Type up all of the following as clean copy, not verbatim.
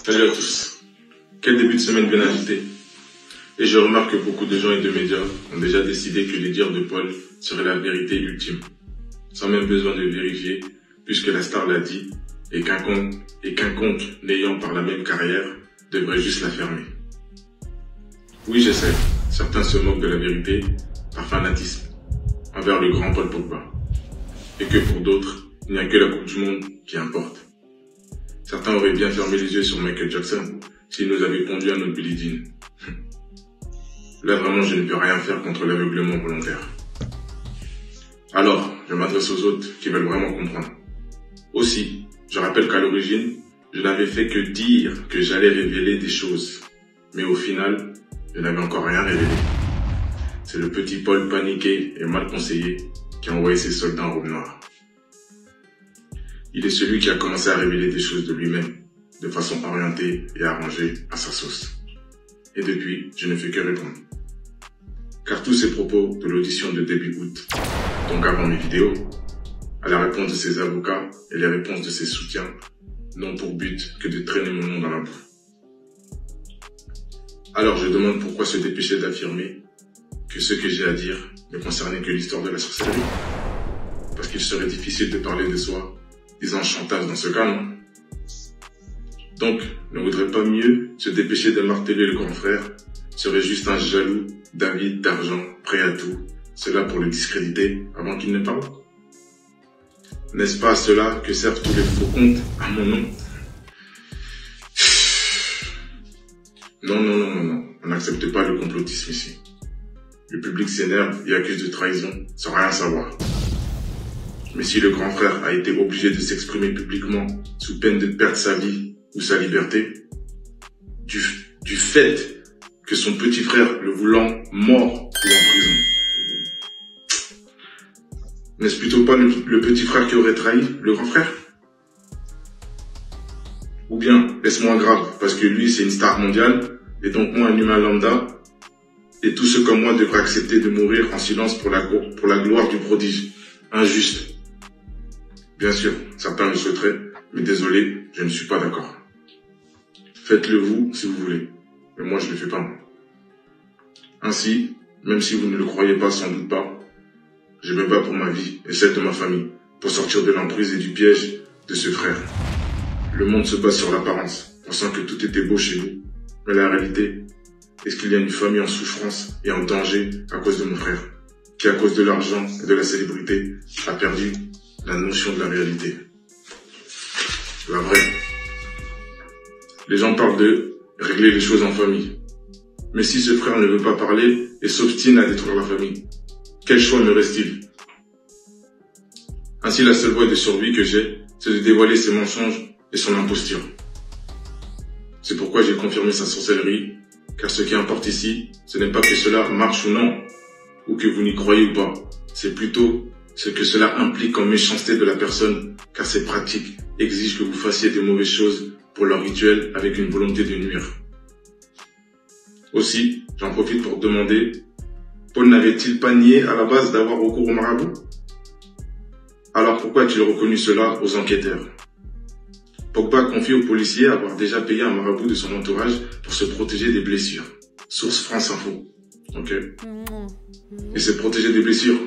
Salut à tous. Quel début de semaine bien agité. Et je remarque que beaucoup de gens et de médias ont déjà décidé que les dires de Paul seraient la vérité ultime, sans même besoin de vérifier, puisque la star l'a dit, et quiconque n'ayant par la même carrière devrait juste la fermer. Oui, je sais, certains se moquent de la vérité par fanatisme envers le grand Paul Pogba, et que pour d'autres, il n'y a que la Coupe du Monde qui importe. Certains auraient bien fermé les yeux sur Michael Jackson s'il nous avait pondu à notre Billie Jean. Là vraiment, je ne peux rien faire contre l'aveuglement volontaire. Alors, je m'adresse aux autres qui veulent vraiment comprendre. Aussi, je rappelle qu'à l'origine, je n'avais fait que dire que j'allais révéler des choses. Mais au final, je n'avais encore rien révélé. C'est le petit Paul paniqué et mal conseillé qui a envoyé ses soldats en robe noire. Il est celui qui a commencé à révéler des choses de lui-même, de façon orientée et arrangée à sa sauce. Et depuis, je ne fais que répondre. Car tous ces propos de l'audition de début août, donc avant mes vidéos, à la réponse de ses avocats et les réponses de ses soutiens, n'ont pour but que de traîner mon nom dans la boue. Alors je demande pourquoi se dépêcher d'affirmer que ce que j'ai à dire ne concernait que l'histoire de la sorcellerie. Parce qu'il serait difficile de parler de soi disant chantage dans ce cas, non? Donc, ne vaudrait pas mieux se dépêcher de marteler le grand frère, serait juste un jaloux, d'avide, d'argent, prêt à tout, cela pour le discréditer avant qu'il ne parle? N'est-ce pas à cela que servent tous les faux comptes à mon nom? Non, on n'accepte pas le complotisme ici. Le public s'énerve et accuse de trahison sans rien savoir. Mais si le grand frère a été obligé de s'exprimer publiquement sous peine de perdre sa vie ou sa liberté, du fait que son petit frère le voulant mort ou en prison, n'est-ce plutôt pas le petit frère qui aurait trahi le grand frère? Ou bien, est-ce moins grave parce que lui c'est une star mondiale et donc moi un humain lambda et tous ceux comme moi devraient accepter de mourir en silence pour la gloire du prodige? Injuste. Bien sûr, certains le souhaiteraient, mais désolé, je ne suis pas d'accord. Faites-le vous si vous voulez, mais moi je ne le fais pas moi. Ainsi, même si vous ne le croyez pas, sans doute pas, je me bats pour ma vie et celle de ma famille, pour sortir de l'emprise et du piège de ce frère. Le monde se base sur l'apparence, pensant que tout était beau chez vous, mais la réalité, est-ce qu'il y a une famille en souffrance et en danger à cause de mon frère, qui à cause de l'argent et de la célébrité a perdu la notion de la réalité. La vraie. Les gens parlent de régler les choses en famille. Mais si ce frère ne veut pas parler et s'obstine à détruire la famille, quel choix me reste-t-il? Ainsi, la seule voie de survie que j'ai, c'est de dévoiler ses mensonges et son imposture. C'est pourquoi j'ai confirmé sa sorcellerie, car ce qui importe ici, ce n'est pas que cela marche ou non, ou que vous n'y croyez ou pas. C'est plutôt ce que cela implique en méchanceté de la personne, car ces pratiques exigent que vous fassiez de mauvaises choses pour leur rituel avec une volonté de nuire. Aussi, j'en profite pour demander, Paul n'avait-il pas nié à la base d'avoir recours au marabout? Alors pourquoi a-t-il reconnu cela aux enquêteurs? Pogba confie aux policiers avoir déjà payé un marabout de son entourage pour se protéger des blessures. Source France Info. Ok? Et se protéger des blessures,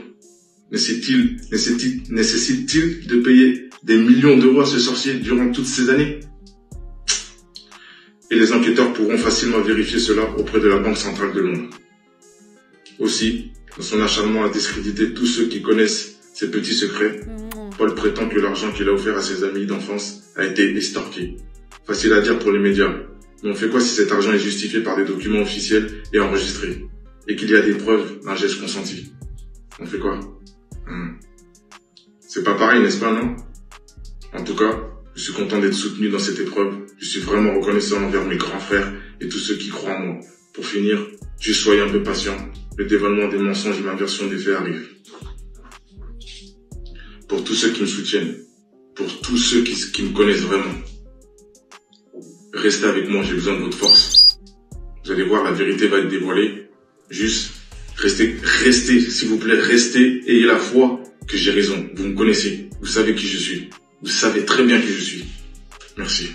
nécessite-t-il de payer des millions d'euros à ce sorcier durant toutes ces années? Et les enquêteurs pourront facilement vérifier cela auprès de la Banque Centrale de Londres. Aussi, dans son acharnement à discréditer tous ceux qui connaissent ses petits secrets, Paul prétend que l'argent qu'il a offert à ses amis d'enfance a été estorqué. Facile à dire pour les médias, mais on fait quoi si cet argent est justifié par des documents officiels et enregistrés, et qu'il y a des preuves d'un geste consenti? On fait quoi? C'est pas pareil, n'est-ce pas, non? En tout cas, je suis content d'être soutenu dans cette épreuve. Je suis vraiment reconnaissant envers mes grands frères et tous ceux qui croient en moi. Pour finir, juste soyez un peu patient. Le dévoilement des mensonges et l'inversion des faits arrive. Pour tous ceux qui me soutiennent, pour tous ceux qui me connaissent vraiment, restez avec moi, j'ai besoin de votre force. Vous allez voir, la vérité va être dévoilée. Juste, restez, s'il vous plaît, restez, ayez la foi que j'ai raison. Vous me connaissez, vous savez qui je suis. Vous savez très bien qui je suis. Merci.